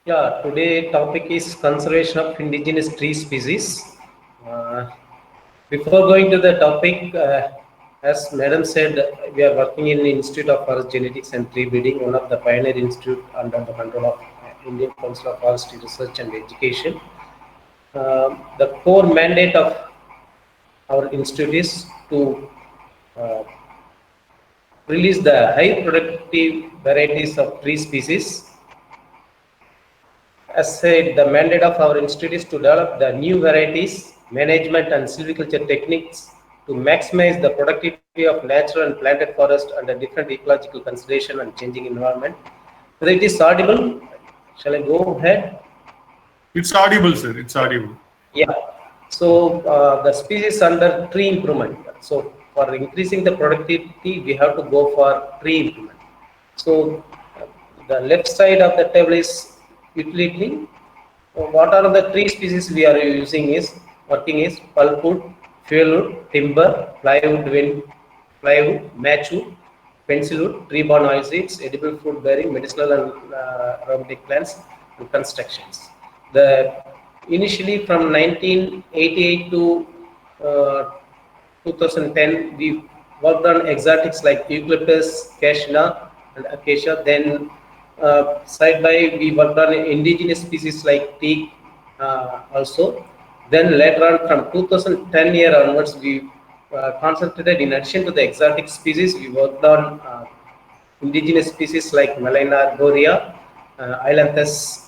Yeah, today topic is conservation of indigenous tree species. Uh, Before going to the topic, as Madam said, we are working in the Institute of Forest Genetics and Tree Breeding, one of the pioneer institute under the control of Indian Council of Forestry Research and Education. The core mandate of our institute is to uh, release the high productive varieties of tree species. As said, the mandate of our institute is to develop the new varieties, management and silviculture techniques to maximize the productivity of natural and planted forest under different ecological consideration and changing environment. Whether it is audible, shall I go ahead? It's audible, sir. It's audible. Yeah. So the species under tree improvement. So for increasing the productivity, we have to go for tree improvement. So the left side of the table is utility. What are the tree species we are using is working is pulpwood, fuelwood, timber, plywood, matchwood, pencilwood, tree borne oilseeds, edible fruit bearing, medicinal and aromatic plants, and constructions. The initially from 1988 to uh, 2010, we worked on exotics like eucalyptus, cassia, and acacia. Then, side by we worked on indigenous species like teak also. Then later on, from 2010 year onwards, we concentrated in addition to the exotic species, we worked on indigenous species like Melena arborea, Ailanthus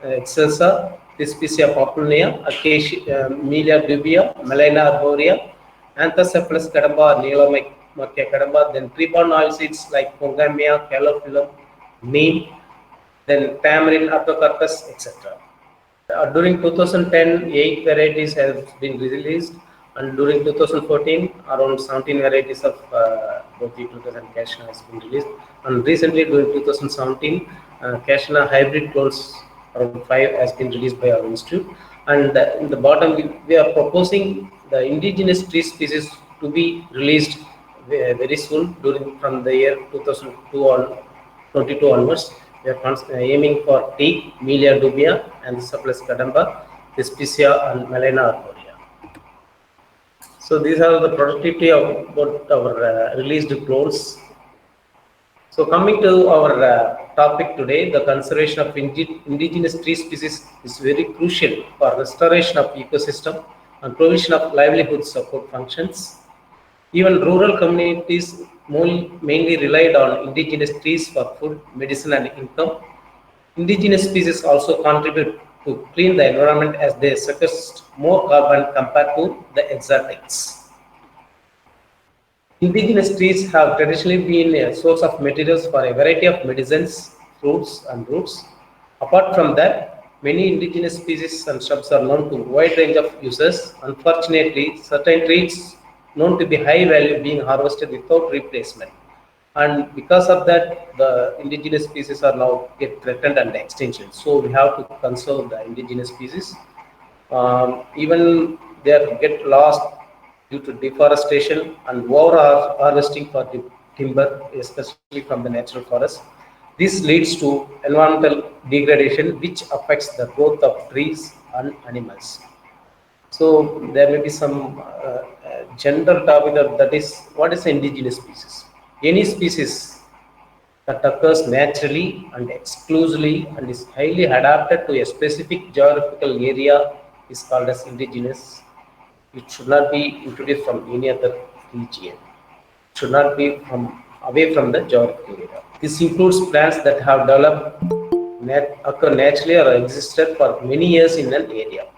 excelsa, Pispisia populinea, Acacia, Melia dubia, Melena arborea, Anthocephalus kadamba, Neolomakia kadamba, then tree-borne oilseeds like Pongamia, Calophyllum, neem, then tamarind, Artocarpus, etc. During 2010, 8 varieties have been released, and during 2014, around 17 varieties of both eucalyptus and cassia has been released. And recently, during 2017, cassia hybrid clones around 5 has been released by our institute. And in the bottom, we are proposing the indigenous tree species to be released very soon during from the year 2002 on 22 onwards. We are aiming for teak, Melia dubia, and Supplus cadamba, Pispisia, and Melena arborea. So these are the productivity of about our released clones. So coming to our topic today, the conservation of indigenous tree species is very crucial for restoration of ecosystem and provision of livelihood support functions. Even rural communities mainly relied on indigenous trees for food, medicine, and income. Indigenous species also contribute to clean the environment as they sequester more carbon compared to the exotics. Indigenous trees have traditionally been a source of materials for a variety of medicines, fruits, and roots. Apart from that, many indigenous species and shrubs are known to a wide range of uses. Unfortunately, certain trees known to be high value being harvested without replacement. And because of that, the indigenous species are now get threatened and extinction. So we have to conserve the indigenous species. Even they are get lost due to deforestation and over harvesting for the timber, especially from the natural forest. This leads to environmental degradation, which affects the growth of trees and animals. So there may be some general topic that is what is indigenous species? Any species that occurs naturally and exclusively and is highly adapted to a specific geographical area is called as indigenous. It should not be introduced from any other region. It should not be from away from the geographical area. This includes plants that have developed, occur naturally or existed for many years in an area.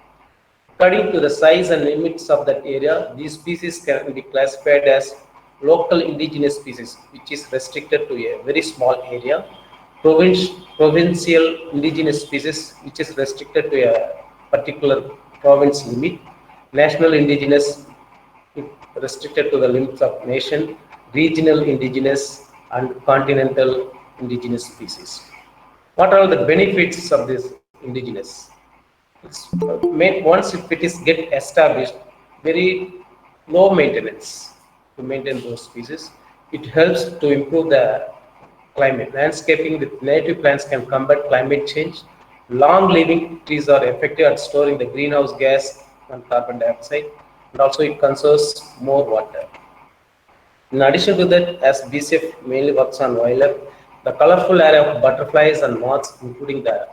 According to the size and limits of that area, these species can be classified as local indigenous species, which is restricted to a very small area, provincial indigenous species, which is restricted to a particular province limit, national indigenous, restricted to the limits of nation, regional indigenous, and continental indigenous species. What are the benefits of this indigenous? Once if it is get established, very low maintenance to maintain those species. It helps to improve the climate. Landscaping with native plants can combat climate change Long-living trees are effective at storing the greenhouse gas and carbon dioxide, and also it conserves more water. In addition to that, as BCF mainly works on wildlife, the colorful array of butterflies and moths, including the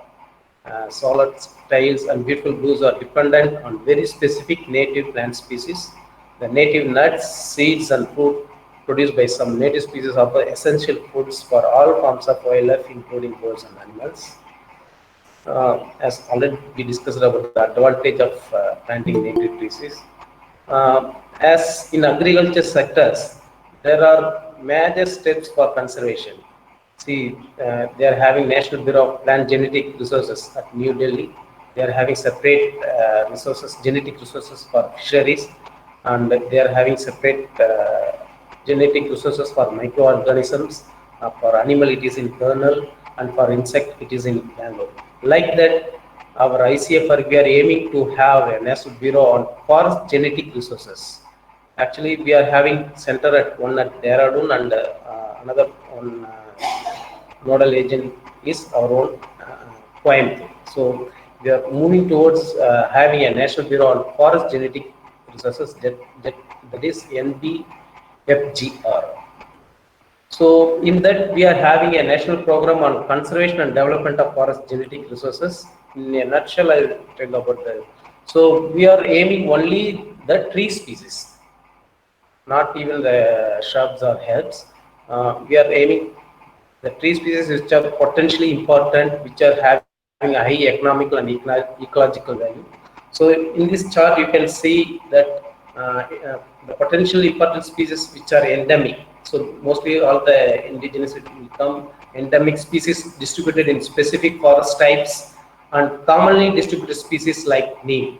solid tails and beautiful blues, are dependent on very specific native plant species. The native nuts, seeds, and fruit produced by some native species offer essential foods for all forms of wildlife, including birds and animals. As already we discussed about the advantage of planting native trees is, as in agriculture sectors, there are major steps for conservation. See, they are having National Bureau of Plant Genetic Resources at New Delhi. They are having separate resources, genetic resources for fisheries, and they are having separate genetic resources for microorganisms. For animal, it is in kernel, and for insect, it is in Bangalore. Like that, our ICFR, we are aiming to have a National Bureau on forest genetic resources. Actually, we are having center at one at Dehradun and another on nodal agent is our own Coimbatore. So we are moving towards having a National Bureau on Forest Genetic Resources, that is NBFGR. So in that we are having a national program on conservation and development of forest genetic resources. In a nutshell, I will tell about that. So we are aiming only the tree species, not even the shrubs or herbs. We are aiming the tree species which are potentially important, which are having a high economical and ecological value. So in this chart, you can see that the potentially important species which are endemic. So mostly all the indigenous will become endemic species distributed in specific forest types, and commonly distributed species like neem.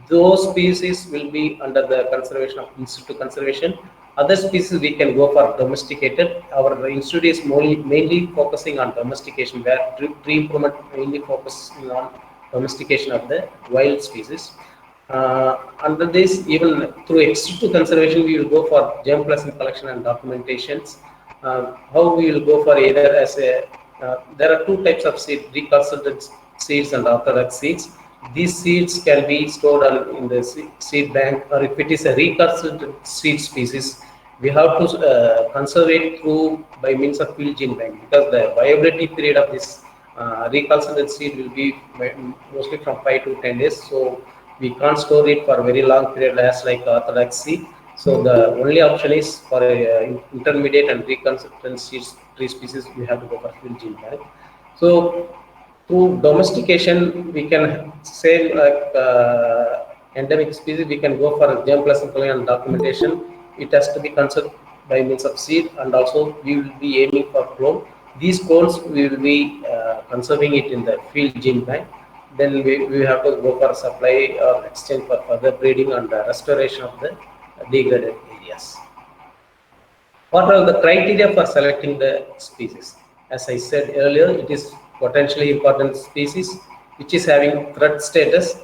Those species will be under the conservation of institute conservation. Other species we can go for domesticated. Our institute is mainly focusing on domestication, where tree improvement mainly focusing on domestication of the wild species. Under this, even through ex situ conservation, we will go for germplasm collection and documentations. How we will go for either as a there are two types of seed: reconstituted seeds and orthodox seeds. These seeds can be stored in the seed bank, or if it is a reconstituted seed species, we have to conserve it through by means of field gene bank, because the viability period of this reconstituted seed will be mostly from 5 to 10 days. So we can't store it for a very long period as like orthodox seed. So the only option is for intermediate and reconstituted seeds tree species, we have to go for field gene bank. So through domestication, we can say like endemic species, we can go for germplasm collection and documentation. It has to be conserved by means of seed, and also we will be aiming for clone. These clones we will be conserving it in the field gene bank. Then we have to go for supply or exchange for further breeding and restoration of the degraded areas. What are the criteria for selecting the species? As I said earlier, it is potentially important species which is having threat status.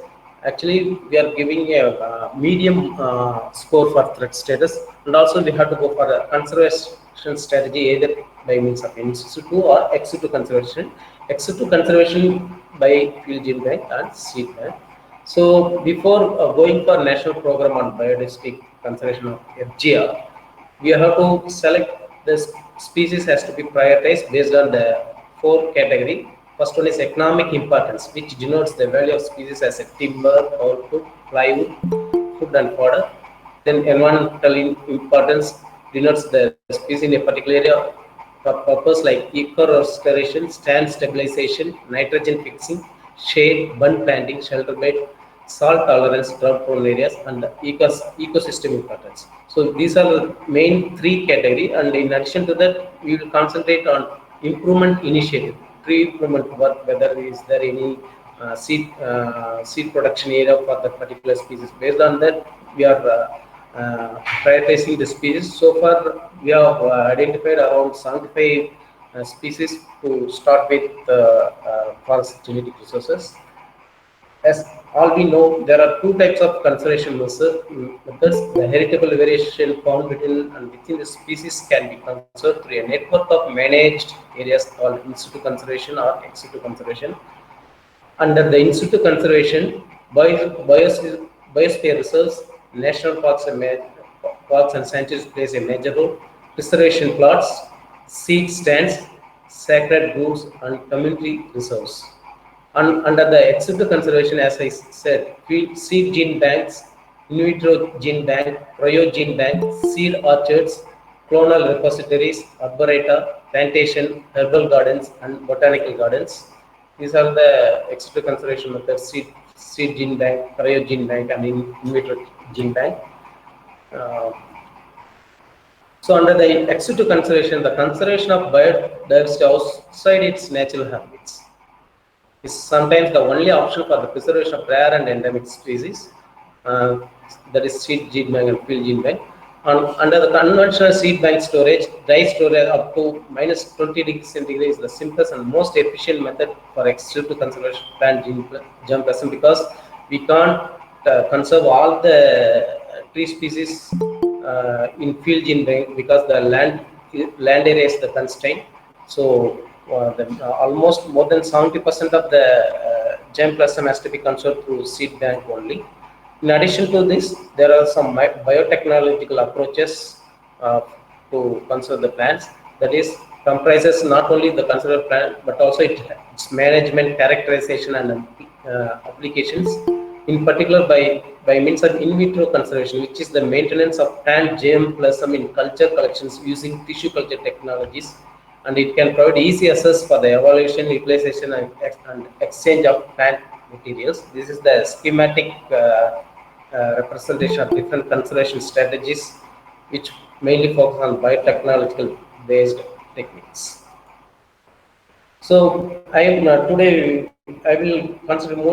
Actually, we are giving a medium score for threat status, and also we have to go for a conservation strategy either by means of in situ or ex situ conservation. Ex situ conservation by field gene bank and seed bank. So before going for national program on biodiversity conservation of FGR, we have to select the species has to be prioritized based on the four category. First one is economic importance, which denotes the value of species as a timber, output, plywood, food and fodder. Then environmental importance denotes the species in a particular area for purpose like eco restoration, stand stabilization, nitrogen fixing, shade, bund planting, shelter bed, salt tolerance, drought prone areas, and ecosystem importance. So these are the main three category, and in addition to that, we will concentrate on improvement initiative, tree improvement work, whether is there any seed production area for that particular species. Based on that, we are prioritizing the species. So far, we have identified around 75 species to start with forest genetic resources. As all we know, there are two types of conservation methods. The heritable variation found within and within the species can be conserved through a network of managed areas called in situ conservation or ex situ conservation. Under the in situ conservation, biosphere reserves, national parks and sanctuaries plays a major role. Preservation plots, seed stands, sacred groves, and community reserves. Under the ex situ conservation, as I said, seed gene banks, in vitro gene bank, cryo gene bank, seed orchards, clonal repositories, arboreta, plantation, herbal gardens, and botanical gardens. These are the ex situ conservation methods: seed gene bank, cryo gene bank, and in vitro gene bank. Uh, so under the ex situ conservation, the conservation of biodiversity outside its natural habitats is sometimes the only option for the preservation of rare and endemic species, uh, that is seed gene bank and field gene bank. Under the conventional seed bank storage, dry storage up to minus 20 degrees centigrade is the simplest and most efficient method for ex situ conservation plant germ present, because we can't conserve all the tree species in field gene bank because the land area is the constraint. So almost more than 70% of the germplasm has to be conserved through seed bank only. In addition to this, there are some biotechnological approaches to conserve the plants. That is, comprises not only the conserved plant but also its management, characterization, and applications. In particular, by means of in vitro conservation, which is the maintenance of plant germplasm in culture collections using tissue culture technologies, and it can provide easy access for the evaluation, utilization, and exchange of plant materials. This is the schematic representation of different conservation strategies, which mainly focus on biotechnological based techniques. So I am today I will concentrate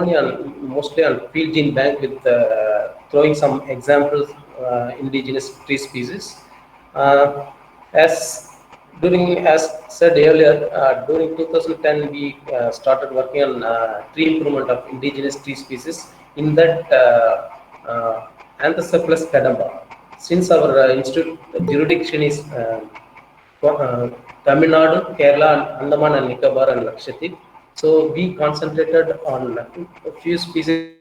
mostly on field gene bank, with throwing some examples indigenous tree species. As as said earlier, during 2010 we started working on tree improvement of indigenous tree species. In that, Anthocephalus cadamba. Since our institute jurisdiction is Tamil Nadu, Kerala, and Andaman and Nicobar and Lakshadweep, so we concentrated on a few species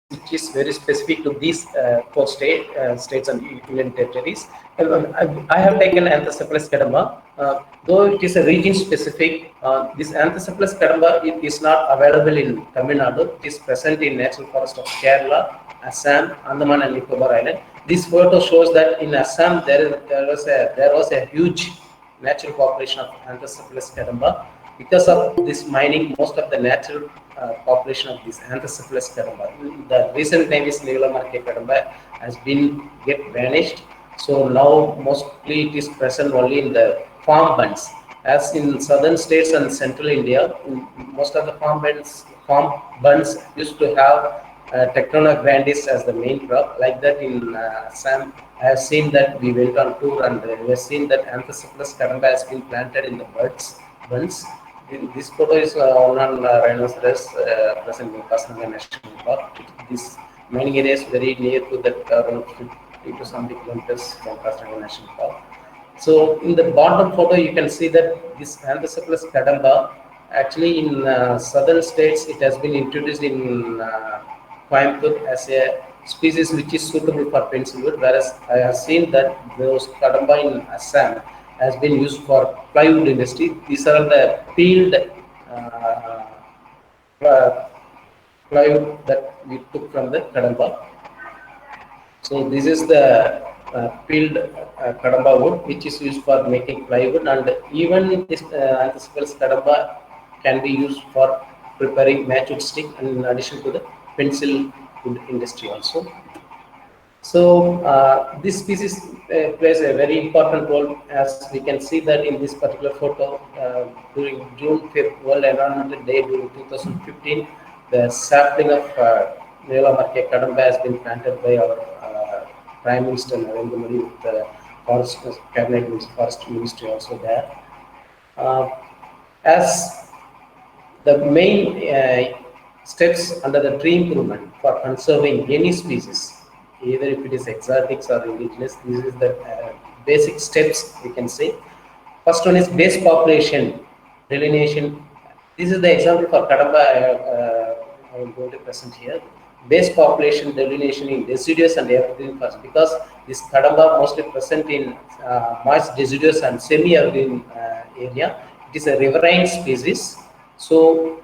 which is very specific to these four states and union territories. I have taken Anthocephalus cadamba, though it is a region specific. This Anthocephalus cadamba is not available in Tamil Nadu. It is present in National Forest of Kerala, Assam, Andaman and Nicobar Island. This photo shows that in Assam there was a huge natural population of Anthocephalus cadamba. Because of this mining, most of the natural population of this Anthocephalus cadamba, the recent name is Neelamarke cadamba, has been vanished. So now mostly it is present only in the farm bunds. As in southern states and central India, most of the farm bunds used to have Tectona grandis as the main crop. Like that in Assam, I have seen that we went on tour and we have seen that Anthocephalus cadamba has been planted in the bunds. This photo is on rhinoceros present in Kaziranga National Park. This mining area is very near to that, around 50 to 70 kilometers from Kaziranga National Park. So in the bottom photo, you can see that this Anthocephalus cadamba, actually in southern states, it has been introduced in Coimbatore as a species which is suitable for pencil wood, whereas I have seen that those cadamba in Assam has been used for plywood industry. These are the peeled plywood that we took from the cadamba. So this is the peeled cadamba wood, which is used for making plywood, and even this Anthocephalus cadamba can be used for preparing matchwood stick, and in addition to the pencil wood industry also. So this species plays a very important role, as we can see that in this particular photo during June 5th World Environmental Day during 2015, the sapling of Neelamarke cadamba has been planted by our Prime Minister Narendra Modi, with the Forest Cabinet Forest Ministry also there. As the main steps under the tree improvement for conserving any species, either if it is exotics or indigenous, this is the basic steps we can say. First one is base population delineation. This is the example for Kadamba I am going to present here. Base population delineation in deciduous and evergreen forests, because this Kadamba mostly present in moist deciduous and semi-evergreen area. It is a riverine species. So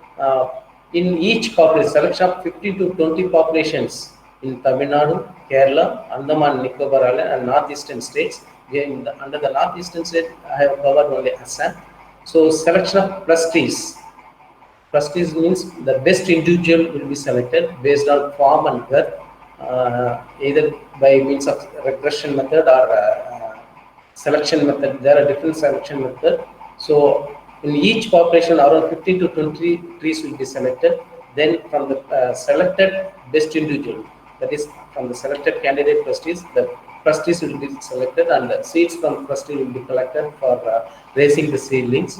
in each population, selection of 15 to 20 populations in Tamil Nadu, Kerala, Andaman Nicobar Island, and northeastern states. Under the northeastern state, I have covered only Assam. So selection of clusters. Clusters means the best individual will be selected based on form and girth, either by means of regression method or selection method. There are different selection methods. So in each population, around 15 to 20 trees will be selected. Then from the selected best individual, that is from the selected candidate clusters, the clusters will be selected and the seeds from cluster will be collected for raising the seedlings.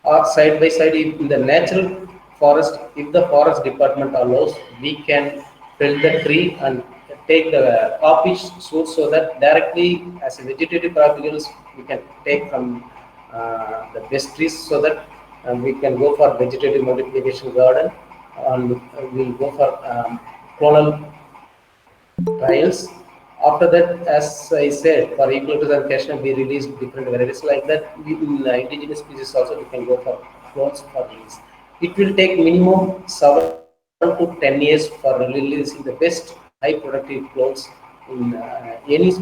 Or side by side, if in the natural forest, if the forest department allows, we can fell the tree and take the coppice shoots, so that directly as a vegetative propagals we can take from the best trees, so that we can go for vegetative multiplication garden, and we'll go for clonal trials. After that, as I said, for eucalyptus and cashew, we release different varieties like that. In indigenous species also, we can go for clones for release. It will take minimum 7 to 10 years for releasing the best high productive clones in any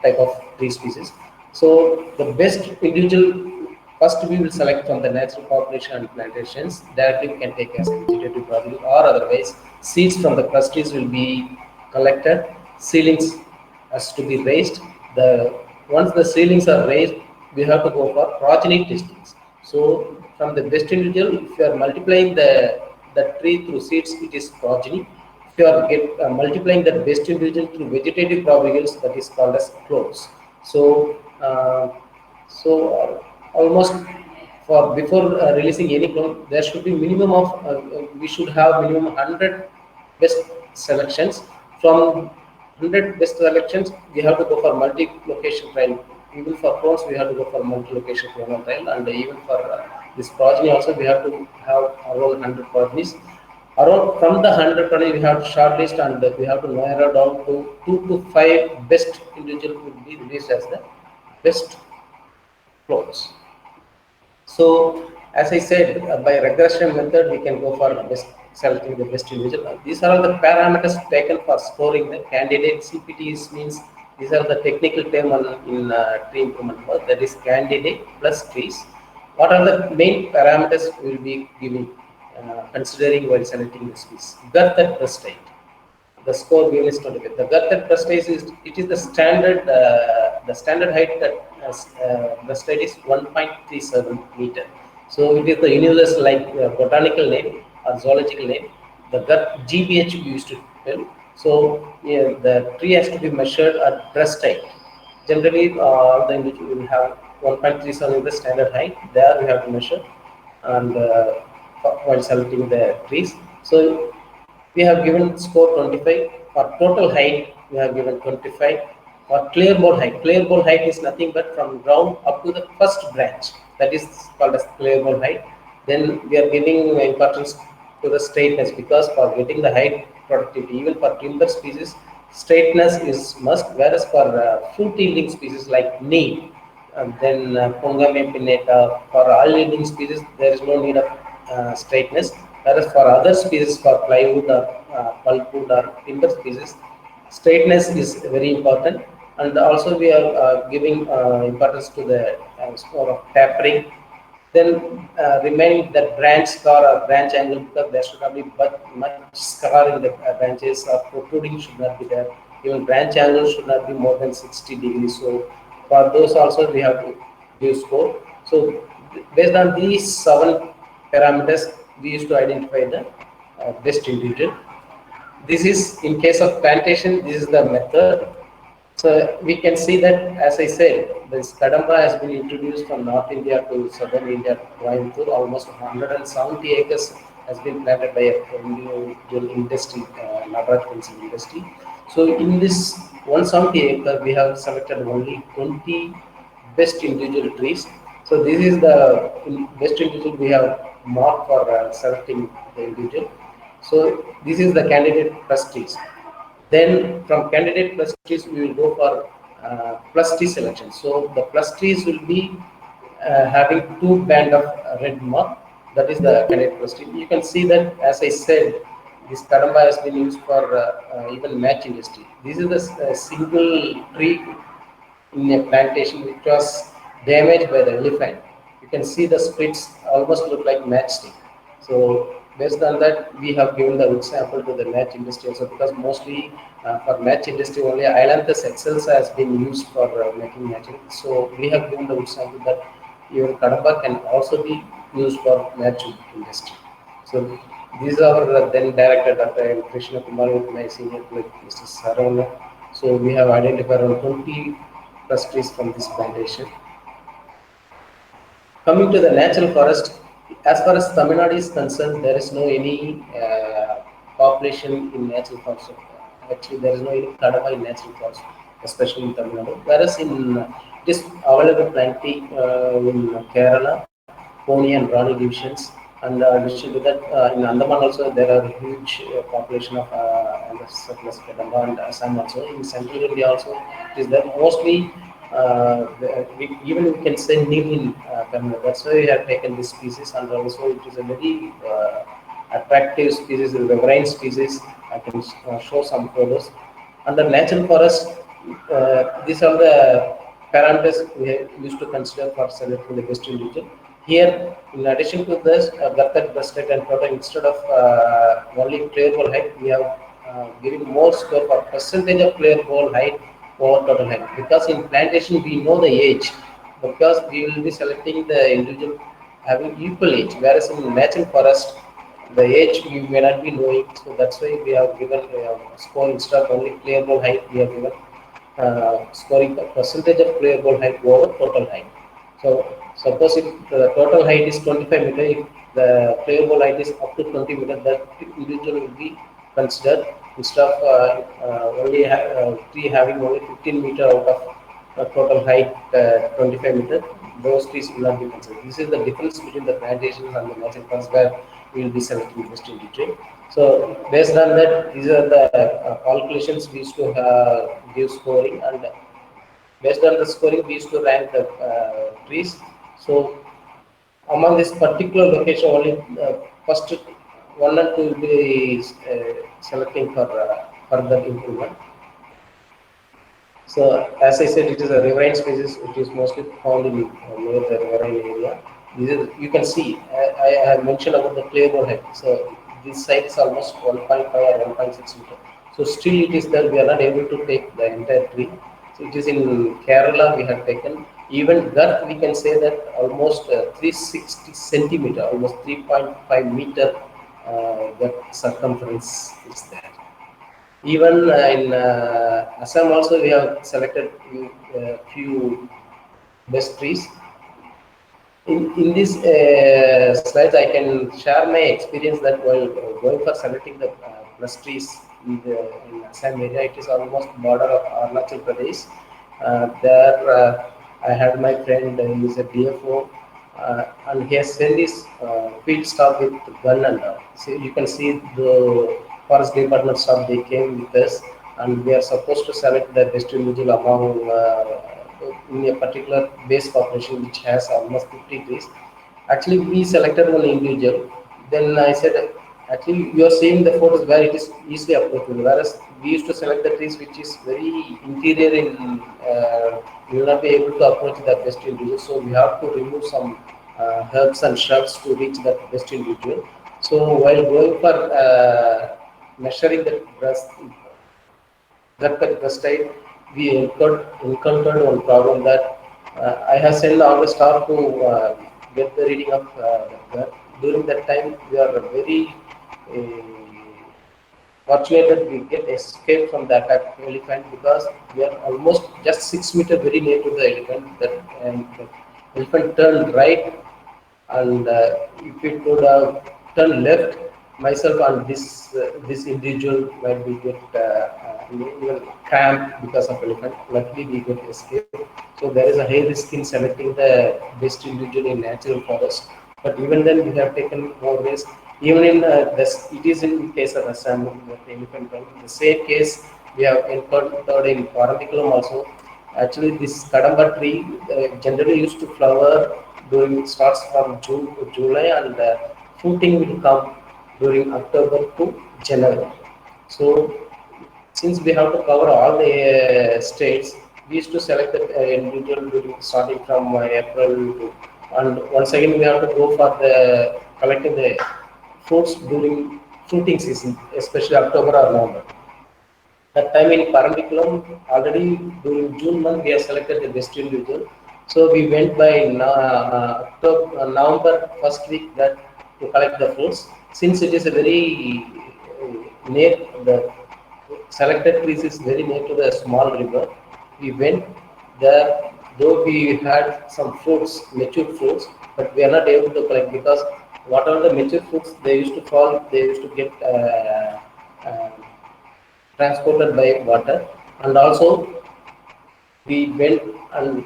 type of tree species. So the best individual, first we will select from the natural population and plantations. Directly we can take as a vegetative produce, or otherwise seeds from the clusters will be collected. Seedlings has to be raised. The once the seedlings are raised, we have to go for progeny testings. So from the best individual, if you are multiplying the tree through seeds, it is progeny. If you are multiplying the best individual through vegetative propagules, that is called as clones. So almost for before releasing any clone, there should be minimum of we should have minimum 100 best selections. From 100 best selections, we have to go for multi-location trial. Even for clones, we have to go for multi-location clonal trial, and even for this progeny also, we have to have around 100 progenies. Around from the 100 progeny, we have to shortlist, and we have to narrow down to 2 to 5 best individual will be released as the best clones. So, as I said, by regression method, we can go for selecting the best individual. These are all the parameters taken for scoring the candidate. CPTs means these are the technical term in tree improvement work, that is candidate plus trees. What are the main parameters we will be giving, considering while selecting the species? Girth at first height. The score given is 25. The girth at first height is the standard height that the height is 1.37 meter. So it is the universal, like botanical name or zoological name. The girth GBH we used to tell. So yeah, the tree has to be measured at breast height. Generally, the individual will have 1.37 is the standard height. There we have to measure, and while selecting the trees. So we have given score 25. For total height, we have given 25. For clear bole height, clear bole height is nothing but from ground up to the first branch. That is called as clear bole height. Then we are giving importance to the straightness, because for getting the height productivity, even for timber species, straightness is must. Whereas for fruit yielding species like neem, and then Pongame pinnata, for all yielding species, there is no need of straightness. Whereas for other species, for plywood or pulpwood or timber species, straightness is very important. And also we are giving importance to the score of tapering. Then remaining that branch scar or branch angle, because there should not be much scar in the branches, or protruding should not be there. Even branch angle should not be more than 60 degrees. So for those also we have to give score. So based on these 7 parameters, we used to identify the best individual. This is in case of plantation, this is the method. So we can see that, as I said, this Kadamba has been introduced from North India to Southern India, Coimbatore. Almost 170 acres has been planted by a individual industry, Nagaraj Pencil industry. So in this 170 acre, we have selected only 20 best individual trees. So this is the best individual we have marked for selecting the individual. So this is the candidate plus trees. Then from candidate plus trees we will go for plus tree selection. So the plus trees will be having two band of red mark. That is the candidate plus tree. You can see that, as I said, this Kadamba has been used for even match industry. This is the single tree in a plantation which was damaged by the elephant. You can see the splits almost look like matchstick. So based on that, we have given the example to the match industry also, because mostly for match industry only Islanthus excels has been used for making matching. So we have given the example that even Kadamba can also be used for match industry. So these are then director Dr. Krishna Kumar with my senior colleague Mr. Saravana. So we have identified around 20 plus trees from this plantation. Coming to the natural forest, as far as Tamil Nadu is concerned, there is no any population in natural forest. Actually, there is no any Kadamba in natural forest, especially in Tamil Nadu. Whereas in it is available plenty in Kerala, Pone and Rani divisions. And addition to that, in Andaman also there are huge population of surplus Kadamba, and Assam also. In central India also, it is there mostly. Even we can say nil in Tamil Nadu. That's why we have taken this species, and also it is a very attractive species, a riverine species. I can show some photos. Under natural forest, these are the parameters we used to consider for selecting the best individual. Here, in addition to this, Gattak, Breasted, and Total, instead of only player ball height, we have given more score for percentage of player ball height over total height. Because in plantation, we know the age, because we will be selecting the individual having equal age, whereas in natural forest, the age we may not be knowing. So that's why we have given score instead of only player ball height, we have given scoring the percentage of player ball height over total height. So suppose if the total height is 25 meter, if the player ball height is up to 20 meter, that individual will be considered instead of only tree having only 15 meter out of total height 25 meter. Those trees will not be considered. This is the difference between the plantations and the natural forest where we will be selecting the best individual. So based on that, these are the calculations we used to give scoring, and based on the scoring we used to rank the trees. So among this particular location, only first one and two will be selecting for further improvement. So as I said, it is a riverine species. It is mostly found in near the riverine area. This is, you can see, I have mentioned about the claymore head. So this site is almost 1.5 or 1.6 meter. So still it is there. We are not able to take the entire tree. So it is in Kerala we have taken. Even that we can say that almost 360 centimeter, almost 3.5 meter, that circumference is there. Even in Assam also we have selected few best trees. In this slides, I can share my experience that while going for selecting the plus trees in Assam area, it is almost border of Arunachal Pradesh. There, I had my friend, he is a DFO, and he has sent his field staff with gun and all. So you can see the forest department staff, they came with us, and we are supposed to select the best individual among in a particular base population which has almost 50 trees. Actually, we selected one individual. Then I said, actually, you are seeing the photos where it is easily approachable. Whereas we used to select the trees which is very interior in, you will not be able to approach the best individual. So we have to remove some herbs and shrubs to reach that best individual. So while going for measuring the that time we encountered one problem that I have sent all the staff to get the reading of that. During that time, we are very fortunate that we get escape from the attack of elephant, because we are almost just 6 meter very near to the elephant. That and the elephant turned right, and if it would turn left, myself and this individual might be get even cramped because of elephant. Luckily, we got escape. So there is a high risk in selecting the best individual in natural forest. But even then, we have taken more risk. Even in this, it is in case of Assam, the elephant run. The same case we have encountered in Paramikulam also. Actually, this Kadamba tree generally used to flower during starts from June to July, and fruiting will come during October to January. So since we have to cover all the states, we used to select the individual starting from April to, and once again we have to go for the collecting the fruits during fruiting season, especially October or November. That time in Paramikulam, already during June month, we have selected the best individual. So we went by October, November first week that to collect the fruits. Since it is a very near the selected place is very near to the small river, we went there. Though we had some fruits, mature fruits, but we are not able to collect because whatever the mature fruits they used to fall, they used to get. Uh, Transported by water, and also we went and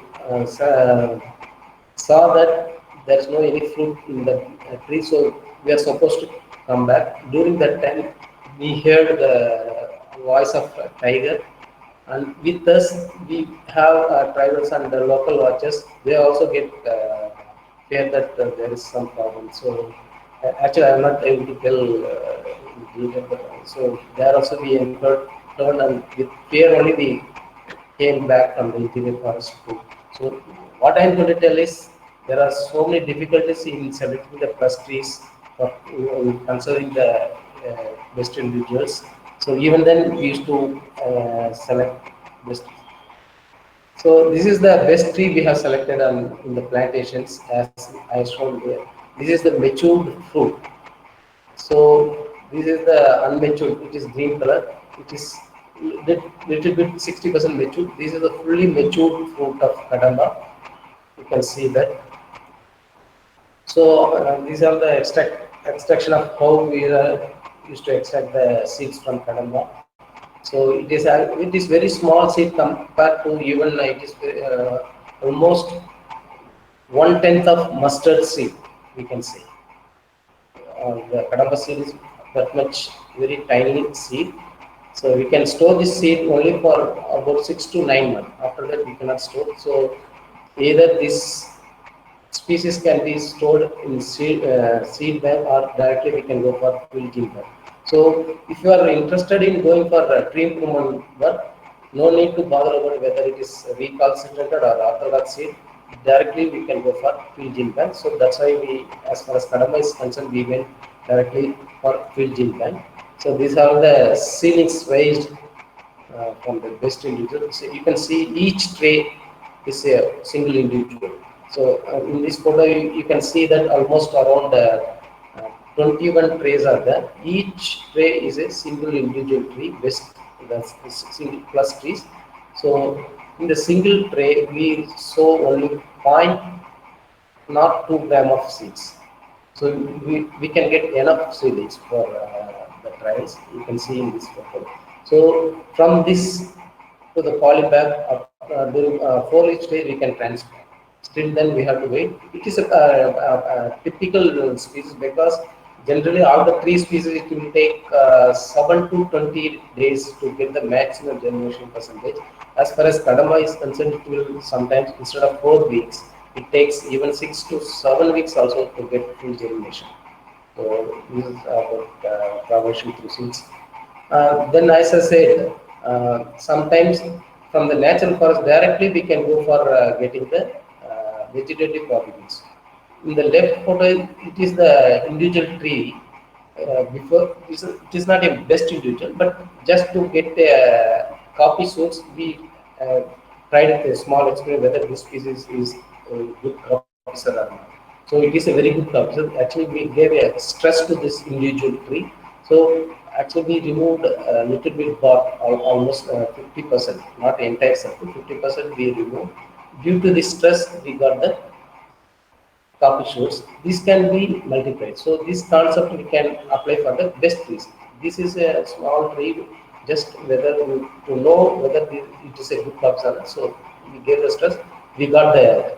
saw that there's no any fruit in the tree, so we are supposed to come back. During that time, we heard the voice of a tiger, and with us we have tribals and the local watchers. They also get fear that there is some problem. So actually, I'm not able to tell in detail, but so there also we encountered, and with fear only we came back from the interior forest too. So what I'm going to tell is there are so many difficulties in selecting the plus trees for considering the best individuals. So even then we used to select best. So this is the best tree we have selected in the plantations as I shown here. This is the matured fruit. So this is the unmatured. It is green color. It is little bit 60% matured. This is the fully matured fruit of kadamba. You can see that. So these are the extraction of how we used to extract the seeds from kadamba. So it is very small seed compared to even it is almost 1/10 of mustard seed. We can say the kadamba seed is that much very tiny seed. So we can store this seed only for about 6 to 9 months. After that, we cannot store. So either this species can be stored in seed bank, or directly we can go for field gene bank. So if you are interested in going for tree improvement work, no need to bother about whether it is recalcitrated or orthodox seed. Directly we can go for field gene bank. So that's why we, as far as kadamba is concerned, we went directly for field gene bank. So these are the ceilings raised from the best individual. So you can see each tray is a single individual. So in this photo, you can see that almost around 21 trays are there. Each tray is a single individual tree, best that's single plus trees. So in the single tray, we sow only point not 2 gram of seeds. So we can get enough seedlings for the trials. You can see in this photo. So from this to the polybag during foliage stage we can transplant. Still then we have to wait. It is a typical species because generally all the three species it will take 7 to 20 days to get the maximum germination percentage. As far as kadamba is concerned, it will sometimes instead of 4 weeks, it takes even 6 to 7 weeks also to get full germination. So this is about progression through seeds. Then, as I said, sometimes from the natural forest directly we can go for getting the vegetative properties. In the left photo, it is the individual tree. Before it is not a best individual, but just to get a copy source, we tried a small experiment whether this species is a good officer or not. So it is a very good officer. Actually, we gave a stress to this individual tree. So actually, we removed a little bit bark, almost 50%, not entire circle. 50% we removed. Due to this stress, we got the copy shoots. This can be multiplied. So this concept we can apply for the best trees. This is a small tree. just whether to know whether it is a good copy or not. So we gave the stress. We got the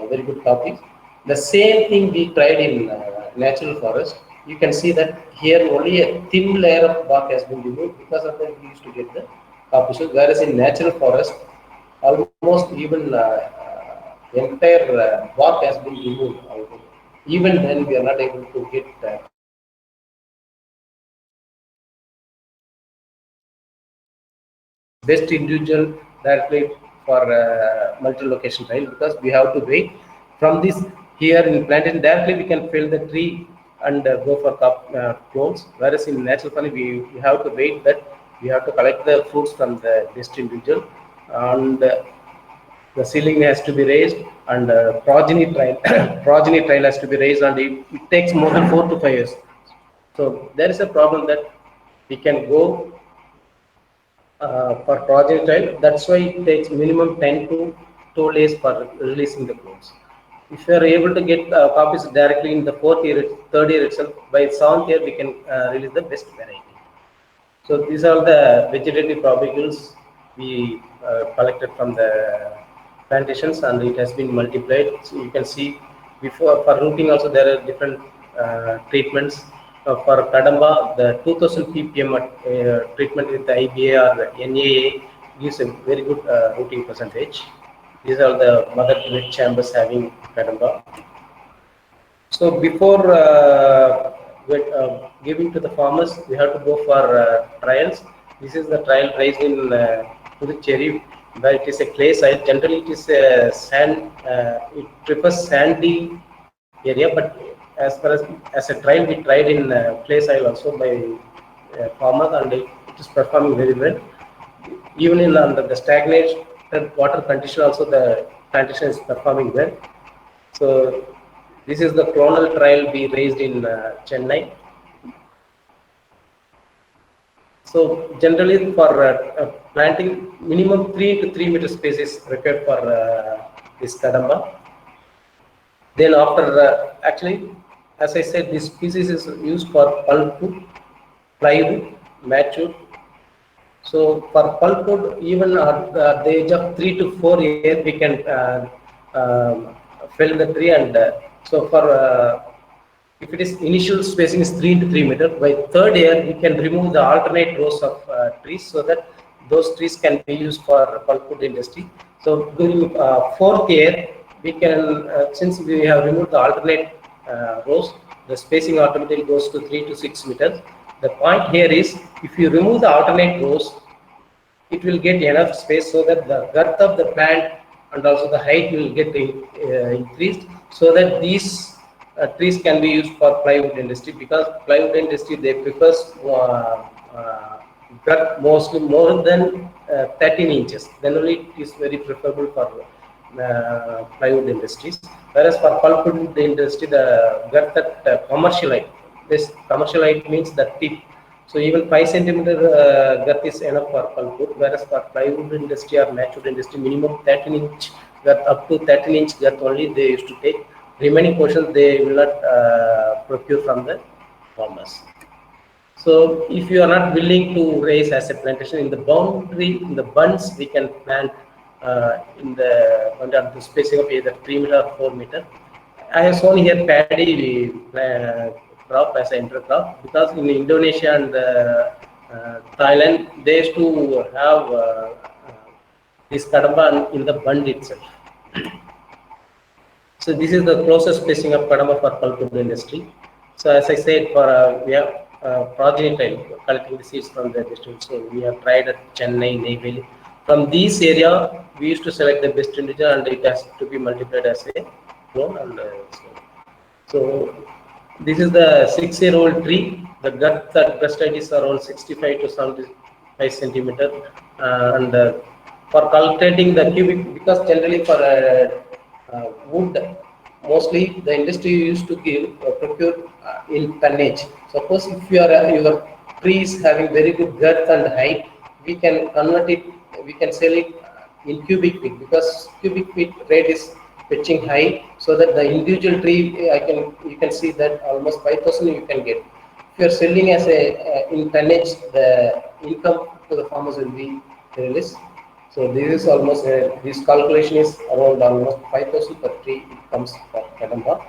very good copies. The same thing we tried in natural forest. You can see that here only a thin layer of bark has been removed, because of that we used to get the copies. Whereas in natural forest, almost even entire bark has been removed already. Even then, we are not able to get best individual directly for multi-location trial, because we have to wait from this here in plantation directly we can fill the tree and go for clones, whereas in natural farming we have to wait that we have to collect the fruits from the best individual, and the ceiling has to be raised, and progeny trial progeny trial has to be raised, and it takes more than 4 to 5 years. So there is a problem that we can go for project trial. That's why it takes minimum 10 to 12 days for releasing the clones. If you are able to get copies directly in the fourth year, third year itself, by seventh year we can release the best variety. So these are the vegetative propagules we collected from the plantations, and it has been multiplied. So you can see before for rooting also there are different treatments. For Kadamba, the 2000 ppm treatment with the IBA or the NAA gives a very good rooting percentage. These are the mother grid chambers having Kadamba. So before giving to the farmers, we have to go for trials. This is the trial raised in Puducherry, where it is a clay soil. Generally, it is a sand. It prefers sandy area, but as a trial, we tried in clay soil also by farmers, and it is performing very well. Even in under the stagnant water condition, also the plantation is performing well. So this is the clonal trial we raised in Chennai. So generally for planting, minimum 3 to 3 meter space is required for this Kadamba. Then after actually, as I said, this species is used for pulpwood, plywood, matchwood. So for pulpwood, even at the age of 3 to 4 years, we can fell the tree, and so for if it is initial spacing is 3 to 3 meter, by third year we can remove the alternate rows of trees, so that those trees can be used for pulpwood industry. So during fourth year we can since we have removed the alternate rows, the spacing automatically goes to 3 to 6 meters. The point here is, if you remove the alternate rows, it will get enough space so that the girth of the plant and also the height will get increased, so that these trees can be used for plywood industry, because plywood industry they prefer girth mostly more than 13 inches. Then only it is very preferable for plywood industries. Whereas for pulpwood industry, the girth at commercial height, this commercial height means the tip. So even 5 centimeter girth is enough for pulpwood, whereas for plywood industry or matchwood industry, minimum 13-inch girth, up to 13-inch girth only they used to take. Remaining portions they will not procure from the farmers. So if you are not willing to raise as a plantation in the boundary, in the bunds, we can plant in the under the spacing of either 3 meter or 4 meter. I have shown here paddy crop as an intercrop, because in Indonesia and Thailand they used to have this kadamba in the bund itself. So this is the closest spacing of kadamba for pulpwood industry. So as I said, for we have progeny trial, collecting the seeds from the distance. So we have tried at Chennai, Neyveli. From this area, we used to select the best individual, and it has to be multiplied as a clone. And so this is the 6-year-old tree. The girth at best height is around 65 to 75 centimeter, and for calculating the cubic, because generally for wood, mostly the industry used to give procure in tonnage. Suppose if your tree is having very good girth and height, we can convert it, we can sell it in cubic feet, because cubic feet rate is pitching high, so that the individual tree you can see that almost 5,000 you can get. If you are selling as a in tonnage, the income to the farmers will be released. So this is almost this calculation is around almost 5,000 per tree it comes for Kadamba.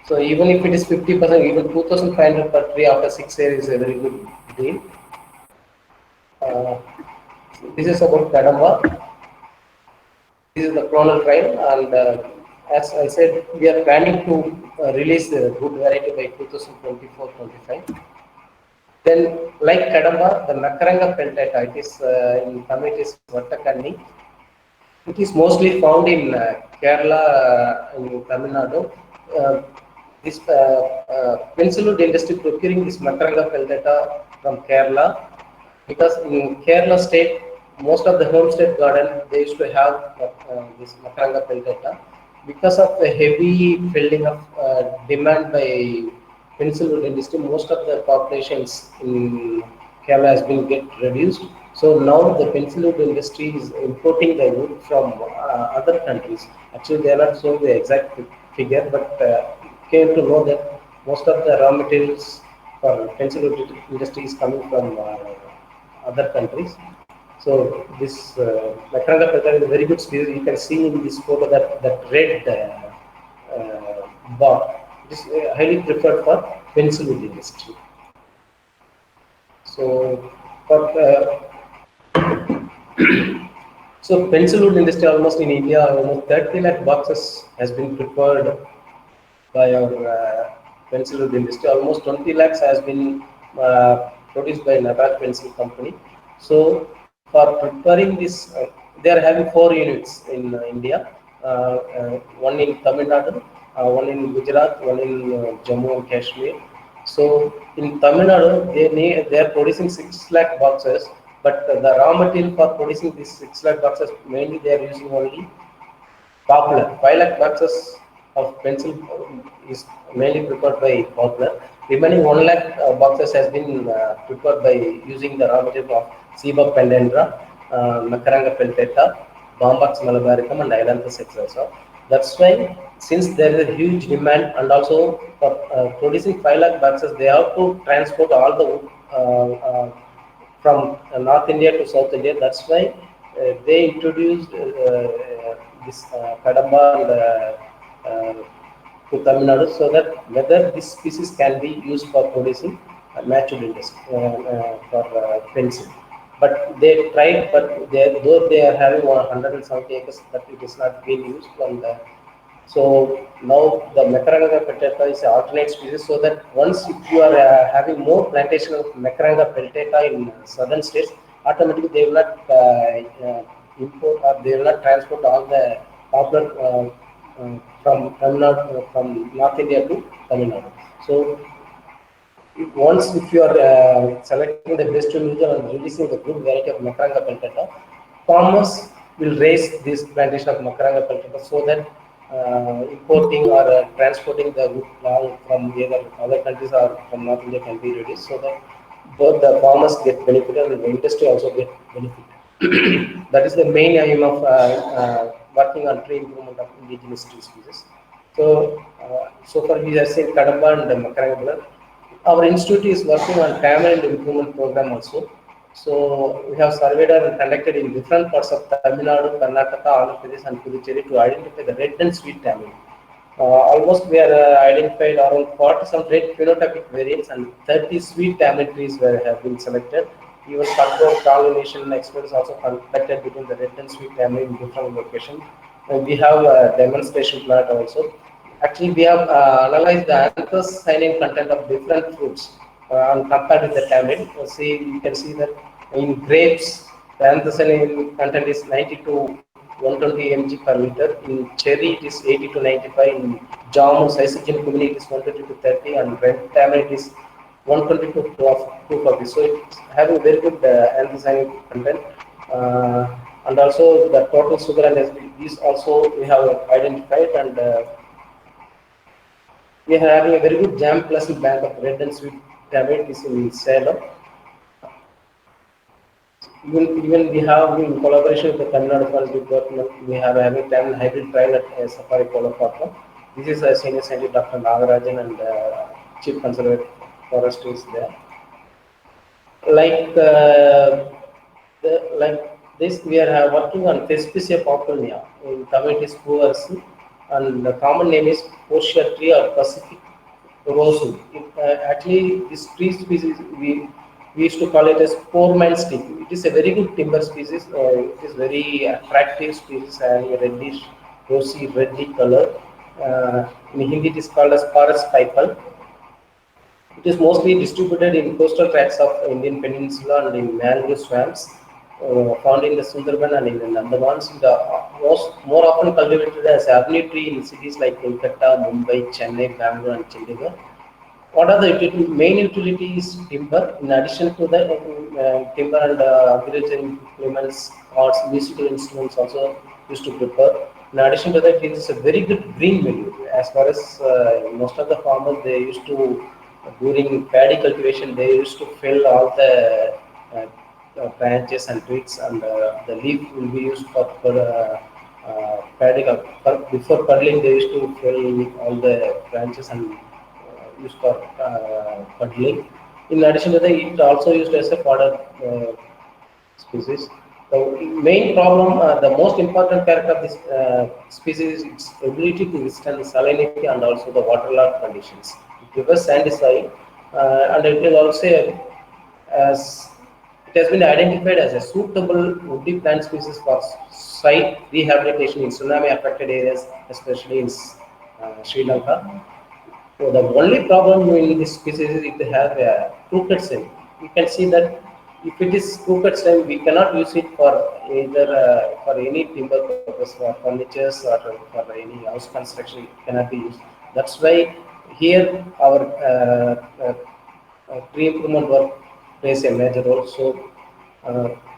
So even if it is 50%, even 2,500 per tree after 6 years is a very good deal. Uh, this is about Kadamba. This is the clonal trial, and as I said, we are planning to release the good variety by 2024-25. Then, like Kadamba, the Nakaranga peltata, it is in Tamil it is Vattakanni. It is mostly found in Kerala, in Tamil Nadu. Uh, this Pencilwood industry procuring this Nakaranga peltata from Kerala, because in Kerala state, most of the homestead garden they used to have this Makaranga peltata. Because of the heavy filling of demand by pencilwood industry, most of the populations in Kerala has been get reduced. So now the pencilwood industry is importing the wood from other countries. Actually, they are not showing the exact figure, but came to know that most of the raw materials for pencilwood industry is coming from other countries. So this Makaranga peltata is a very good species. You can see in this photo that red bark. It is highly preferred for pencilwood industry. So for so pencilwood industry almost in India almost 30 lakh boxes has been prepared by our pencilwood industry. Almost 20 lakhs has been produced by Nabat Pencil Company. So for preparing this, they are having 4 units in India. One in Tamil Nadu, one in Gujarat, one in Jammu and Kashmir. So in Tamil Nadu, they are producing 6 lakh boxes, but the raw material for producing these 6 lakh boxes mainly they are using only Poplar. 5 lakh boxes of pencil is mainly prepared by Poplar. Remaining 1 lakh boxes has been prepared by using the raw material of Seba pendendra, Makaranga peltata, Bombax malabaricum, and Ailanthus excelsa. That's why, since there is a huge demand, and also for producing 5 lakh boxes, they have to transport all the wood from North India to South India. That's why they introduced this Kadamba and to Tamil Nadu, so that whether this species can be used for producing natural industry for fencing. But they tried, but though they are having 170 acres, but it is not being used. And so now the Makaranga peltata is an alternate species, so that once if you are having more plantation of Makaranga peltata in southern states, automatically they will not import or they will not transport all the popular from North India to Tamil Nadu. So once if you are selecting the best individual and releasing the good variety of Makaranga peltata, farmers will raise this plantation of Makaranga peltata so that importing or transporting the wood from either other countries or from North India can be reduced, so that both the farmers get benefited and the industry also get benefited. That is the main aim of working on tree improvement of indigenous tree species. So, so far we have seen Kadamba and Makaranga. Our institute is working on tamarind improvement program also. So we have surveyed and conducted in different parts of Tamil Nadu, Karnataka, Andhra Pradesh, and Puducherry to identify the red and sweet tamarind. Almost we are identified around 40 some red phenotypic variants and 30 sweet tamarind trees have been selected. Even control pollination experiments also conducted between the red and sweet tamarind in different locations. We have a demonstration plant also. Actually, we have analyzed the anthocyanin content of different fruits and compared with the tamarind. See, you can see that in grapes, the anthocyanin content is 90 to 120 mg per liter. In cherry, it is 80 to 95. In jamun, Syzygium cumini, it is 120 to 30, and red tamarind is 120 to 240. So it's having very good anthocyanin content. And also the total sugar and these also we have identified, and we are having a very good jam plus bank of red and sweet tamarind is in Salem. Even we have in collaboration with the Tamil Nadu Forest Department, we have having tamarind hybrid trial at Safari Polo Park. This is a senior scientist Dr. Nagarajan and Chief Conservator Forest is there. Like Like this, we are working on Thespesia populonia in communities Coors, and the common name is Portia tree or Pacific rosewood. Actually, this tree species we used to call it as poor man's teak. It is a very good timber species. It is very attractive species having a reddish, rosy, reddy color. In Hindi, it is called as Paras pipal. It is mostly distributed in coastal tracts of Indian peninsula and in mangrove swamps, found in the Sundarban and in the Andamans. The more often cultivated as avenue tree in cities like Kolkata, Mumbai, Chennai, Bangalore, and Chandigarh. What are the main utilities? Timber. In addition to the timber and agricultural implements, or musical instruments also used to prepare. In addition to that, it is a very good green manure. As far as most of the farmers, they used to during paddy cultivation, they used to fill all the branches and twigs, and the leaf will be used for paddy. Before puddling, they used to fill all the branches and used for puddling. In addition to that, it also used as a fodder species. The main problem, the most important character of this species is its ability to withstand salinity and also the waterlogged conditions. It prefers sandy soil, and it will also, as it has been identified as a suitable woody plant species for site rehabilitation in tsunami affected areas, especially in Sri Lanka. So the only problem in this species is it have a crooked stem. You can see that if it is crooked stem, we cannot use it for either for any timber purpose, for furnitures or for any house construction. It cannot be used. That's why here our tree improvement work plays a major role. So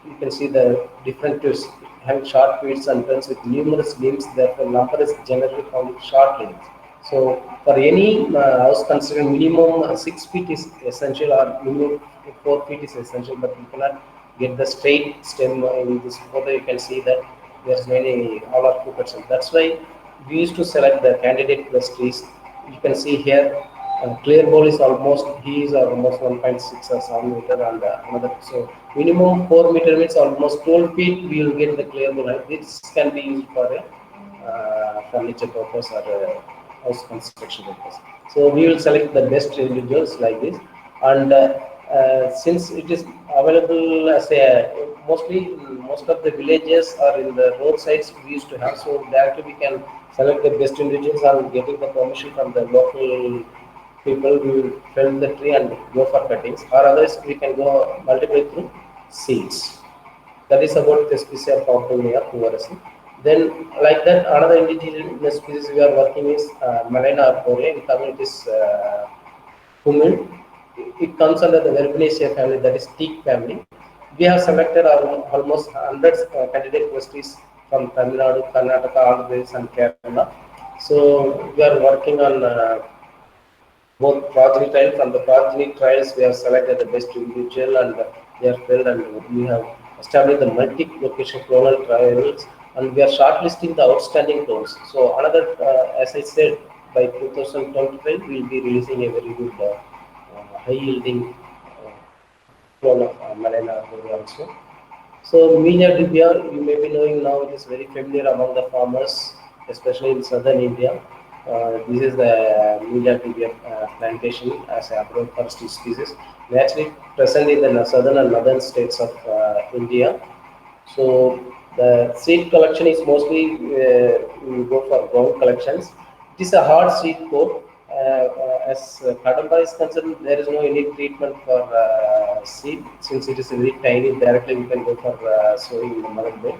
you can see the different trees having short twigs and trunks with numerous limbs. Therefore, number is generally found with short limbs. So for any house construction, minimum 6 feet is essential, or minimum 4 feet is essential. But you cannot get the straight stem in this photo. You can see that there's many all are crooked. That's why we used to select the candidate plus trees. You can see here, clear ball is almost, he is almost 1.6 or 7 meter, and another. So minimum 4 meter means almost 12 feet. We will get the clear ball. This can be used for a furniture purpose or house construction purpose. So we will select the best individuals like this, and since it is available as a mostly most of the villages or in the roadsides we used to have, so directly we can select the best individuals and getting the permission from the local people. We will fell the tree and go for cuttings, or otherwise we can go multiply through seeds. That is about the species of Paulinia puvaris. Then, like that, another indigenous species we are working is Malena arborea. In Tamil, it is cumin. It comes under the Verbenaceae family, that is teak family. We have selected almost hundreds candidate varieties from Tamil Nadu, Karnataka, Andhra Pradesh, and Kerala. So we are working on both progeny trials. From the progeny trials, we have selected the best individual, and they are filled, and we have established the multi-location clonal trials, and we are shortlisting the outstanding clones. So another, as I said, by 2025, we will be releasing a very good high-yielding clone of Malena arborea also. So Melia dubia, you may be knowing now, it is very familiar among the farmers, especially in southern India. This is the Melia dubia plantation as a agroforestry species, naturally present in the southern and northern states of India. So the seed collection is mostly we go for ground collections. It is a hard seed coat. As Kadamba is concerned, there is no any treatment for seed, since it is very tiny. Directly we can go for sowing in the mother bed.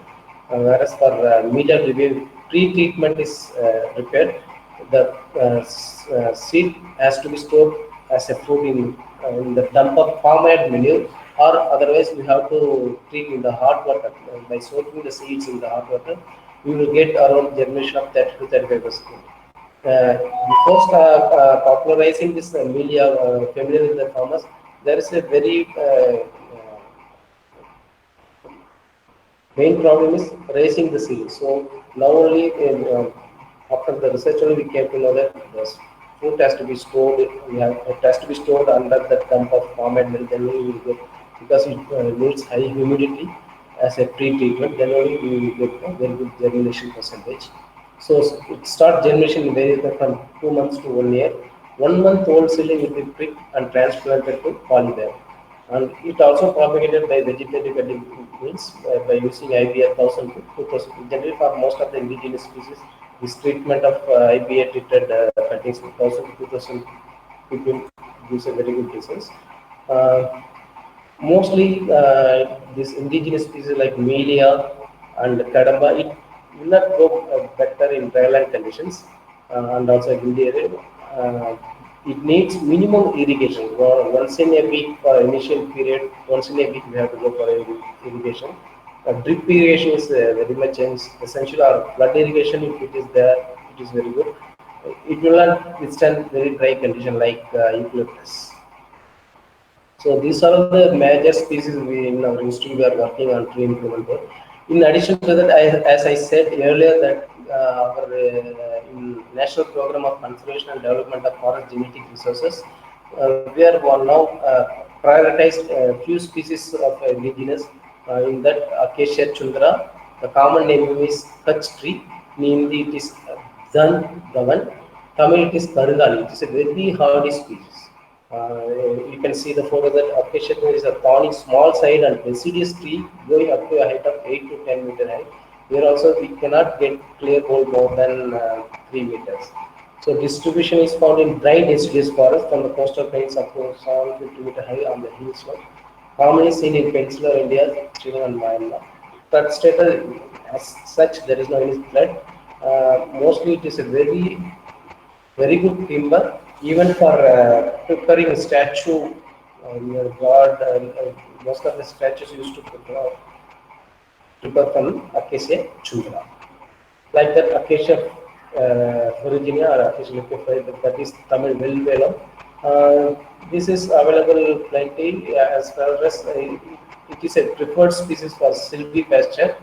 Whereas for media review, pre-treatment is prepared. The seed has to be stored as a fruit in the dump of farmyard manure, or otherwise we have to treat in the hot water. By soaking the seeds in the hot water, we will get around germination of 30 to 35%. Before popularizing this media familiar with the farmers, there is a very main problem is raising the seed. So now only after the research only we came to know that the fruit has to be stored. It has to be stored under the dump of farm, and then we will get, because it needs high humidity. as a pre-treatment, then only we will get a very good germination percentage. So it start germination varies from 2 months to 1 year. 1 month old seedling will be picked and transplanted to polybag. And it also propagated by vegetative cutting means by using IBR 1000 to 2000. Generally, for most of the indigenous species, this treatment of IBR treated cuttings 1000 to 2000 people gives a very good results. Uh, Mostly, these indigenous species like Melia and Kadamba, it will not grow better in dryland conditions and also in the area. It needs minimum irrigation. Once in a week for initial period, once in a week we have to go for irrigation. Drip irrigation is very much essential, or flood irrigation if it is there, it is very good. It will not withstand very dry condition like eucalyptus. So these are the major species we in our institute we are working on tree improvement work. In addition to that, as I said earlier, that our in National Program of Conservation and Development of Forest Genetic Resources, we are now prioritized a few species of indigenous. In that, Acacia chundra, the common name is Kutch tree. In Hindi, it is Zan Gavan. Tamil, it is Karugani. It is a very hardy species. You can see the photo that acacia tree is a thorny, small side and deciduous tree going up to a height of 8 to 10 meter height. Here also we cannot get clear gold more than 3 meters. So distribution is found in dry deciduous forest from the coastal plains up to 750-meter high on the hill slope. Commonly seen in Peninsular India, Sri Lanka and Myanmar. But status as such, there is no any threat. Mostly it is a very good timber, even for preparing a statue near God. Most of the statues used to prepare from Acacia chundra. Like that Acacia ferruginea or Acacia leucophylla, that is Tamil Velvelo. This is available plenty as well as it is a preferred species for silvipasture.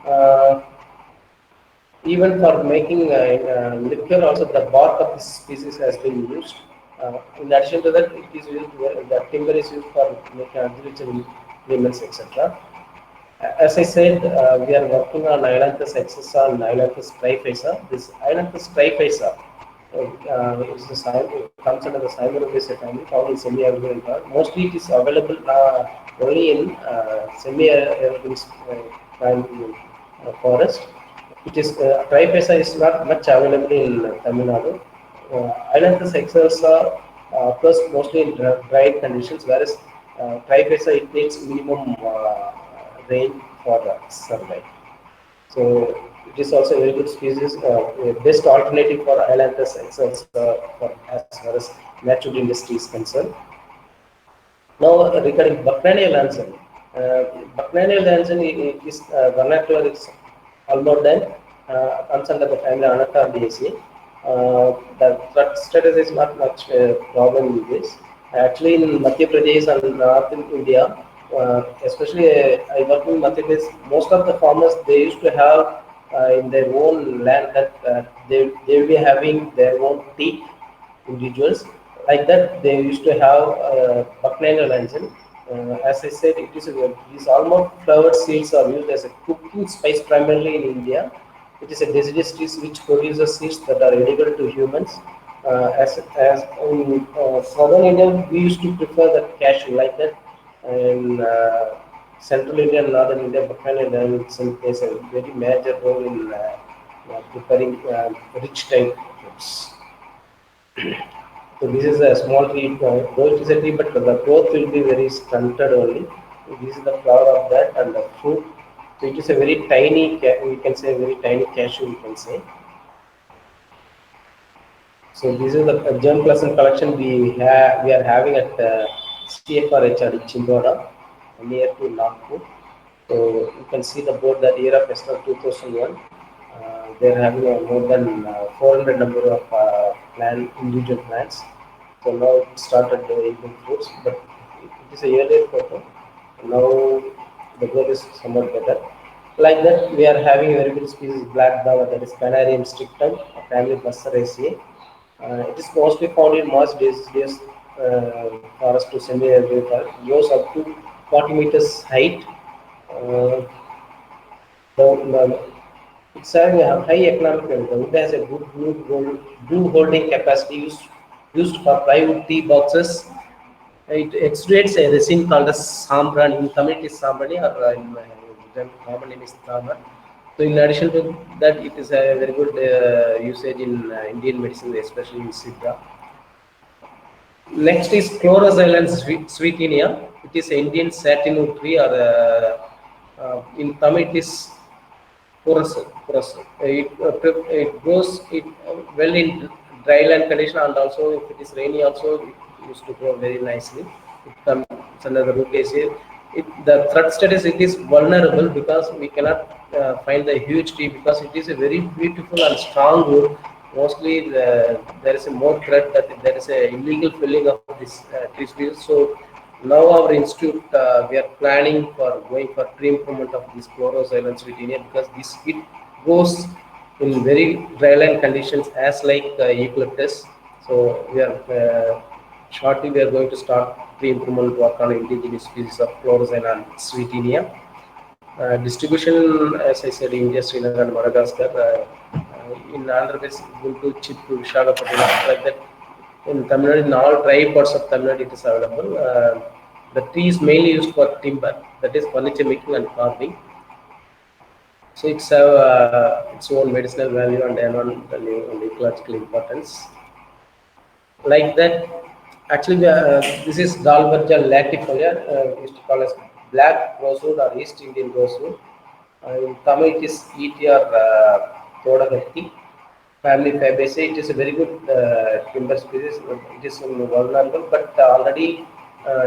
Uh, Even for making liquor, also the bark of this species has been used. In addition to that, it is used. The timber is used for making agricultural implements, etc. As I said, we are working on Ailanthus excessa and Ailanthus trifasa. This Ailanthus trifasa is it comes under the Cymboraceae family, found in semi-evergreen forest. Mostly it is available only in semi-evergreen forest. It is trifasa is not much available in Tamil Nadu. Ailanthus excelsa occurs mostly in dry conditions, whereas trifasa it needs minimum rain for survival. So it is also a very good species, a best alternative for Ailanthus excelsa for as far as natural industry is concerned. Now regarding Bucknania lanson, Bucknania lanson is vernacular is Almodine, comes under the family Anacardiaceae. The threat status is not much problem with this. Actually, in Madhya Pradesh and northern India, especially I work in Madhya Pradesh, most of the farmers they used to have in their own land that they will be having their own teak individuals. Like that, they used to have Bucknania lanson. As I said, these almond flowered seeds are used as a cooking spice primarily in India. It is a deciduous tree which produces seeds that are edible to humans. As in southern India, we used to prefer the cashew like that. In central India and northern India, Bucknania lanson plays a very major role in preparing rich type foods. So this is a small tree, though it is a tree, but the growth will be very stunted only. This is the flower of that and the fruit. So it is a very tiny, we can say very tiny cashew, we can say. So this is the germplasm collection we are having at CFRHR Chimboda near to Nagpur. So you can see the board that year of Festival 2001. They are having more than 400 number of individual plants. So now it started yielding fruits, but it is a yearly photo. Now the growth is somewhat better. Like that, we are having a very good species black dog, that is Canarium strictum, a family Busseraceae. It is mostly found in marsh deciduous forest to semi-evergreen forest. Grows up to 40 meters height. It's having a high economic value. The wood has a good glue holding capacity used for plywood tea boxes. It exudates a resin called as sambran. In Tamil, it is sambrani, or in common name is tamar. So, in addition to that, it is a very good usage in Indian medicine, especially in Siddha. Next is chloroxylon sweetenia. It is an Indian satinwood tree, or in Tamil it is porous. It grows well in dry land condition, and also if it is rainy, also it used to grow very nicely. It comes under the root area. The threat status, it is vulnerable because we cannot find the huge tree because it is a very beautiful and strong wood. Mostly there is a more threat that there is a illegal felling of this tree species. So now our institute, we are planning for going for tree improvement of this chloroxylon sweetenia, because this it grows in very dryland conditions as like eucalyptus. So we are shortly we are going to start tree improvement work on indigenous species of chloroxylon sweetenia. Distribution, as I said, India, Srinagar, and Madagascar. In Andhra Pradesh, Guntur, Chittoor, Visakhapatnam, like that. In Tamil Nadu, in all dry parts of Tamil Nadu, it is available. The tree is mainly used for timber, that is furniture making and carving. So it's have its own medicinal value and environmental and ecological importance. Like that, actually, this is Dalbergia latifolia, used to call as black rosewood or East Indian rosewood. In Tamil, it is ETR Thodagatti. Family Fabaceae. It is a very good timber species. It is vulnerable, but already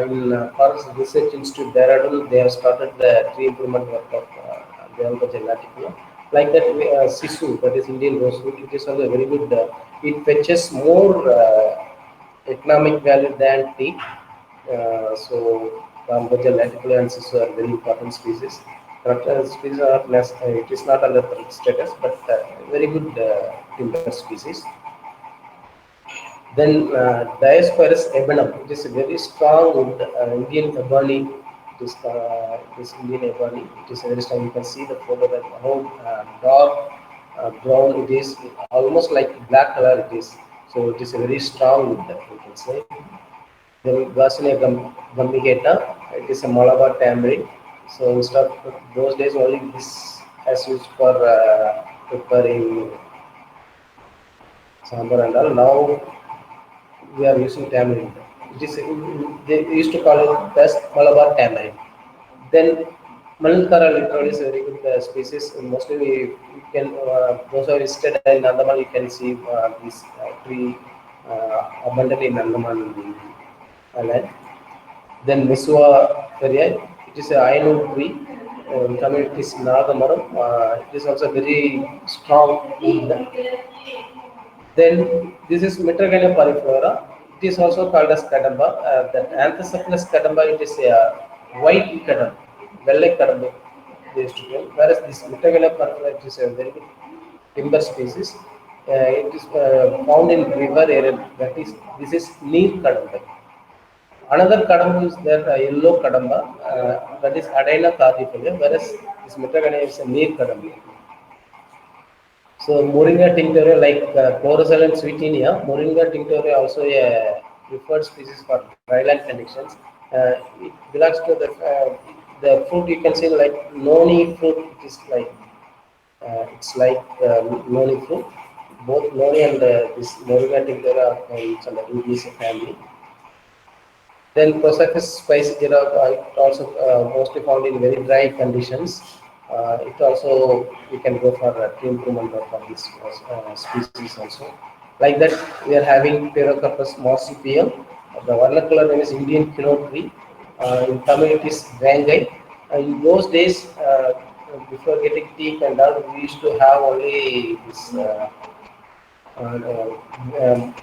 in Forest Research Institute, Dehradun, they have started the tree improvement work of Dalbergia latifolia. Like that, Sisu, that is Indian rosewood, it is also very good. It fetches more economic value than tea. So, Dalbergia latifolia and Sisu are very important species. Species are less, it is not under threat status, but very good timber species. Then Diospyros ebenum, it is a very strong wood, Indian ebony. This Indian ebony, it is very strong. You can see the photo that how dark brown it is, almost like black color it is. So it is a very strong wood, that we can say. Then Garcinia gummigata, it is a Malabar tamarind. So instead of those days only this has used for preparing sambar and all. Now we are using tamarind. It is, they used to call it best Malabar tamarind. Then Malkara literally is a very good species. Mostly we can, those are listed in Andaman, you can see this tree abundantly in Andaman island. Then Misua Feria, it is a iron tree. In Tamil, it is Nagamaram. It is also very strong. Then this is Mitragania pariflora. It is also called as kadamba. That Anthocephalus kadamba, it is a white kadam, vellai kadamba, they used to call. Whereas this Mitragania pariflora, it is a very good timber species. It is found in river area. That is, this is neer kadamba. Another kadamba is there, yellow kadamba, that is Adaina cardifolia, whereas this Mitragania is a neer kadamba. So Moringa tinctoria, like chloroxylon sweetenia, Moringa tinctoria also a preferred species for dryland conditions. It belongs to the fruit, you can see like noni fruit. It is like it's like noni fruit. Both noni and this Moringa tinctoria are under Rubiaceae family. Then Prosopis spicigera, it also mostly found in very dry conditions. It also, we can go for tree improvement of this species also. Like that, we are having Pterocarpus marsupial. The vernacular name is Indian kino tree. In Tamil, it is Rangai. In those days, before getting teak and all, we used to have only this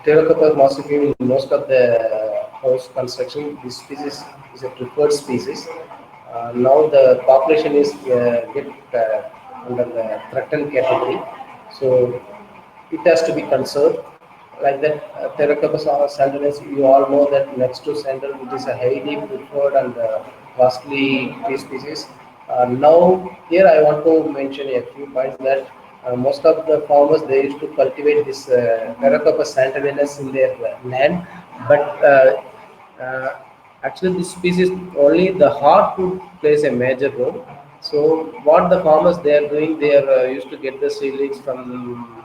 Pterocarpus marsupial in most of the house construction. This species is a preferred species. Now the population is get under the threatened category, so it has to be conserved. Like that, Pterocarpus sandalus, you all know that next to sandal, it is a highly preferred and costly tree species. Now, here I want to mention a few points that most of the farmers they used to cultivate this Pterocarpus santaninus in their land, but actually this species only the hardwood plays a major role. So what the farmers they are doing, they are used to get the seedlings from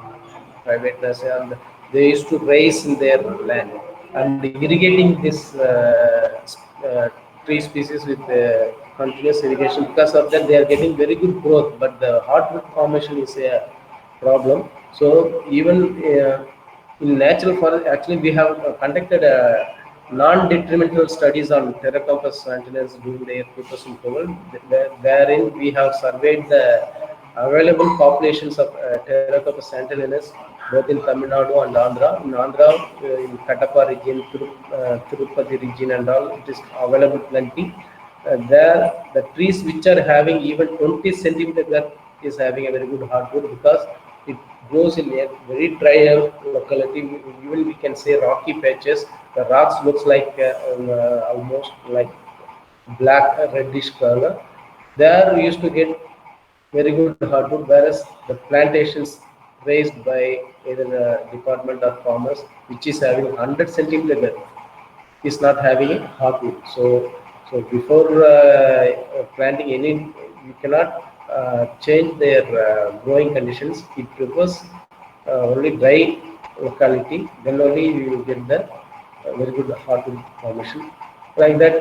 private nursery and they used to raise in their land and irrigating this tree species with continuous irrigation. Because of that they are getting very good growth, but the hardwood formation is a problem. So even in natural forest actually we have conducted non-detrimental studies on Pterocarpus santaninus during the year 2012, wherein we have surveyed the available populations of Pterocarpus santaninus both in Tamil Nadu and Andhra. In Andhra, in Katapa region, Tirupati region and all, it is available plenty. There, the trees which are having even 20 centimeter depth is having a very good hardwood because it grows in a very dry locality. Even we can say rocky patches. The rocks looks like almost like black reddish color. There we used to get very good hardwood, whereas the plantations raised by either the department or farmers, which is having 100 centimeter depth, is not having a hardwood. So before planting any, you cannot change their growing conditions. It prefers only dry locality. Then only you will get the very good hardwood formation. Like that,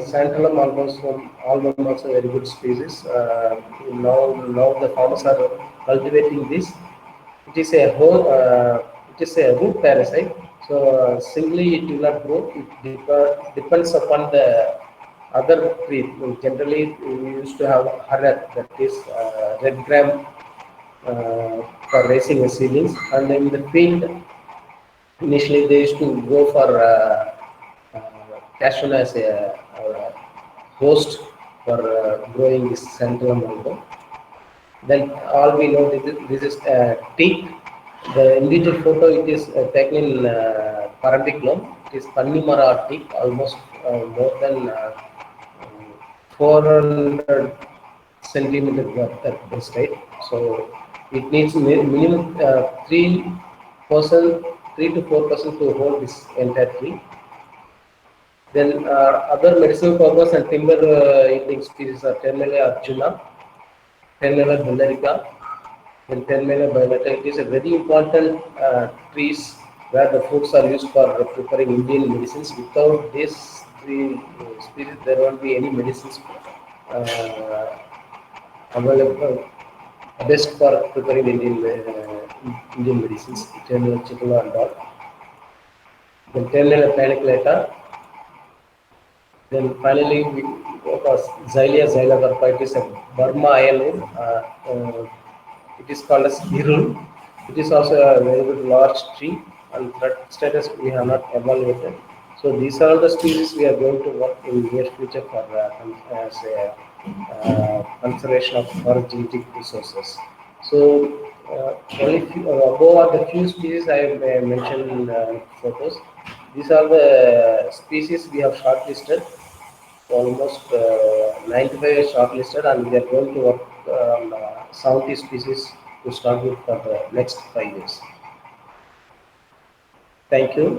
Santalum album also very good species. Now the farmers are cultivating this. It is a whole. It is a root parasite. So singly it will not grow. It depends upon the other tree. Generally, we used to have harat, that is red gram for raising the seedlings, and in the field initially they used to go for cashew as a host for growing this central mango. Then all we know this is teak. The individual photo it is taken in Parambiculum. It is Pannimara teak, almost more than 400 centimeter depth at this height. So it needs minimum 3%, 3 to 4% to hold this entire tree. Then other medicinal purpose and timber yielding species are Termella arjuna, Termella bulerica, then Termella violata. It is a very important trees where the fruits are used for preparing Indian medicines. Without this three species, there won't be any medicines available best for preparing Indian medicines. Termella chicula and all. Then Termella paniculata. Then finally, we go for Xylea xylocarpa. It is a Burma iron. It is called as Hirul. It is also a very good large tree, and that status we have not evaluated. So these are the species we are going to work in near future for as a conservation of forest genetic resources. So only above are the few species I have mentioned in photos. These are the species we have shortlisted. Almost 95 is shortlisted, and we are going to work on 70 species to start with for the next 5 years. Thank you.